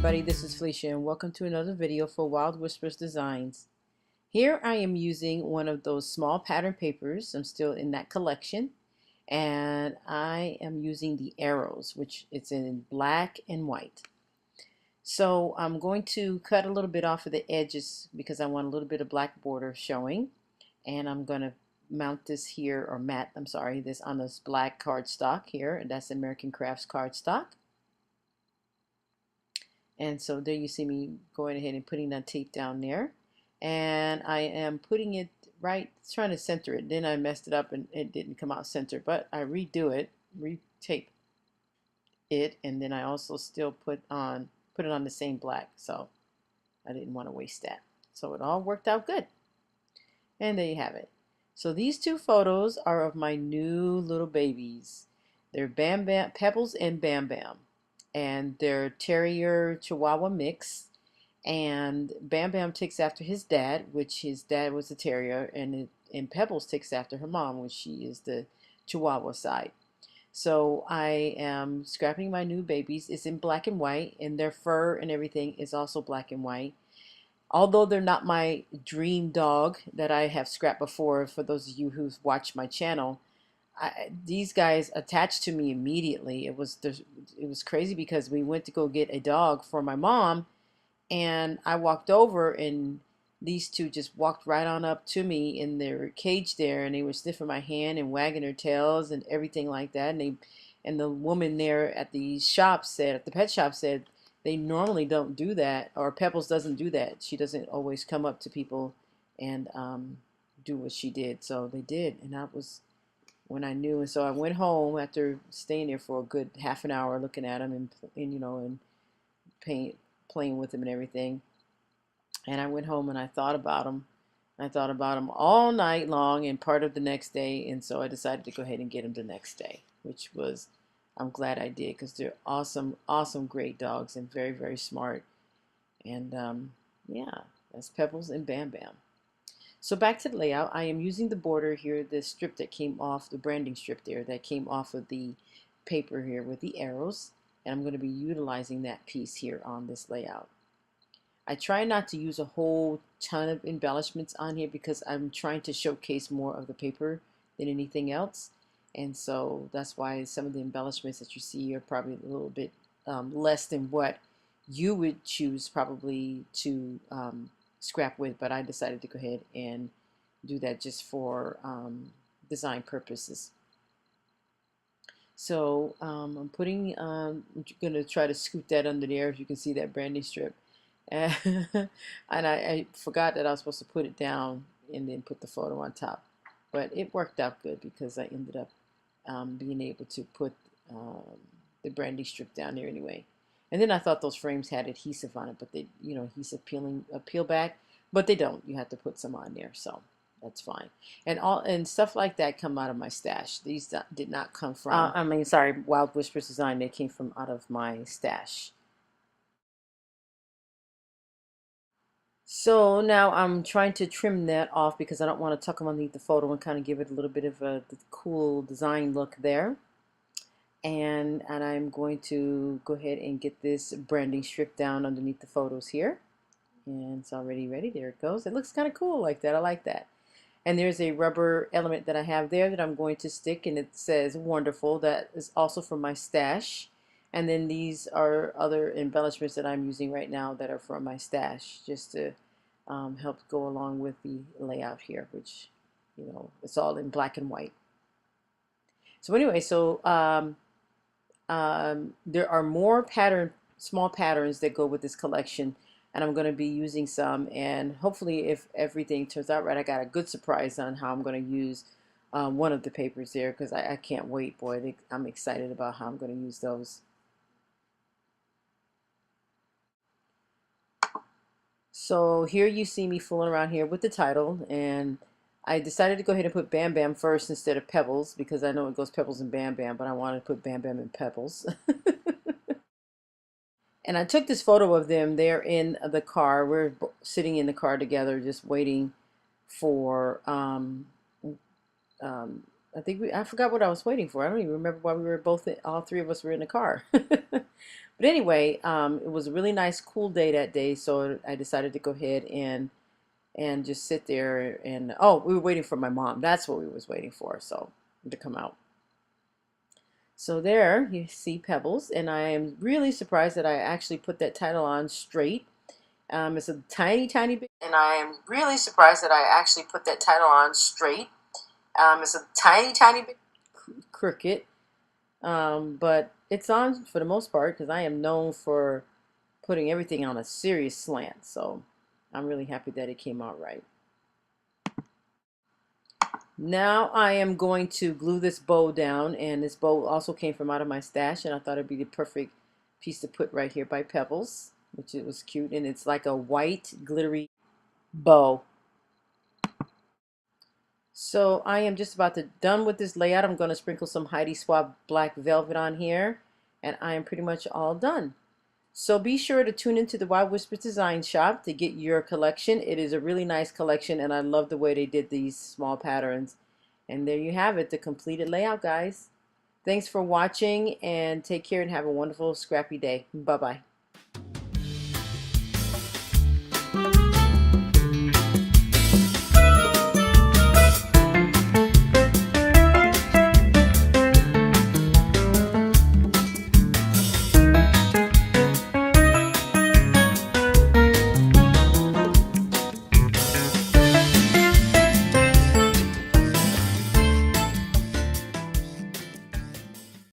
everybody, this is Felicia and welcome to another video for Wild Whispers Designs. Here I am using one of those small pattern papers. I'm still in that collection, and I am using the arrows, which it's in black and white. So I'm going to cut a little bit off of the edges because I want a little bit of black border showing, and I'm going to mount this here, or mat, I'm sorry, this on this black cardstock here, and that's American Crafts cardstock. And so there you see me going ahead and putting that tape down there. And I am putting it right, trying to center it. Then I messed it up and it didn't come out center, but I redo it, retape it, and then I also still put it on the same black. So I didn't want to waste that. So it all worked out good. And there you have it. So these two photos are of my new little babies. They're Bam Bam, Pebbles and Bam Bam. And they're Terrier Chihuahua mix. And Bam Bam takes after his dad, which his dad was a Terrier, and Pebbles takes after her mom, which she is the Chihuahua side. So I am scrapping my new babies. It's in black and white, and their fur and everything is also black and white. Although they're not my dream dog that I have scrapped before, for those of you who've watched my channel, these guys attached to me immediately. It was crazy because we went to go get a dog for my mom, and I walked over and these two just walked right on up to me in their cage there, and they were sniffing my hand and wagging their tails and everything like that. And the woman there at the pet shop said they normally don't do that, or Pebbles doesn't do that. She doesn't always come up to people and do what she did. So they did, and that was when I knew. And so I went home after staying there for a good half an hour looking at him and playing with him and everything. And I went home and I thought about him. I thought about him all night long and part of the next day. And so I decided to go ahead and get him the next day, which was, I'm glad I did, because they're awesome, awesome, great dogs and very, very smart. And yeah, that's Pebbles and Bam Bam. So back to the layout, I am using the border here, the strip that came off, the branding strip there that came off of the paper here with the arrows, and I'm going to be utilizing that piece here on this layout. I try not to use a whole ton of embellishments on here because I'm trying to showcase more of the paper than anything else, and so that's why some of the embellishments that you see are probably a little bit less than what you would choose probably to scrap with, but I decided to go ahead and do that just for design purposes. So I'm going to try to scoot that under there, if you can see that branding strip. And I forgot that I was supposed to put it down and then put the photo on top. But it worked out good because I ended up being able to put the branding strip down there anyway. And then I thought those frames had adhesive on it, but they, adhesive peel back, but they don't. You have to put some on there, so that's fine. And stuff like that come out of my stash. These did not come from. Wild Whispers Design. They came from out of my stash. So now I'm trying to trim that off because I don't want to tuck them underneath the photo and kind of give it a little bit of a cool design look there. And I'm going to go ahead and get this branding strip down underneath the photos here. And it's already ready. There it goes. It looks kind of cool like that. I like that. And there's a rubber element that I have there that I'm going to stick, and it says wonderful. That is also from my stash. And then these are other embellishments that I'm using right now that are from my stash, just to help go along with the layout here, which, it's all in black and white. So anyway, there are more small patterns that go with this collection, and I'm going to be using some, and hopefully if everything turns out right, I got a good surprise on how I'm going to use one of the papers there, because I can't wait. Boy, I'm excited about how I'm going to use those. So here you see me fooling around here with the title, and I decided to go ahead and put Bam Bam first instead of Pebbles, because I know it goes Pebbles and Bam Bam, but I wanted to put Bam Bam and Pebbles. And I took this photo of them. They're in the car. We're sitting in the car together, just waiting for, I forgot what I was waiting for. I don't even remember why we were all three of us were in the car. But anyway, it was a really nice, cool day that day, so I decided to go ahead and just sit there. And oh, we were waiting for my mom. That's what we was waiting for, so to come out. So there you see Pebbles, and I am really surprised that I actually put that title on straight. It's a tiny, tiny bit, and I am really surprised that I actually put that title on straight. It's a tiny, tiny bit crooked, but it's on for the most part because I am known for putting everything on a serious slant. So I'm really happy that it came out right. Now I am going to glue this bow down, and this bow also came from out of my stash, and I thought it'd be the perfect piece to put right here by Pebbles, which it was cute, and it's like a white glittery bow. So I am just about to done with this layout. I'm going to sprinkle some Heidi Swapp black velvet on here, and I am pretty much all done. So be sure to tune into the Wild Whispers Design Shop to get your collection. It is a really nice collection, and I love the way they did these small patterns. And there you have it, the completed layout, guys. Thanks for watching, and take care and have a wonderful, scrappy day. Bye-bye.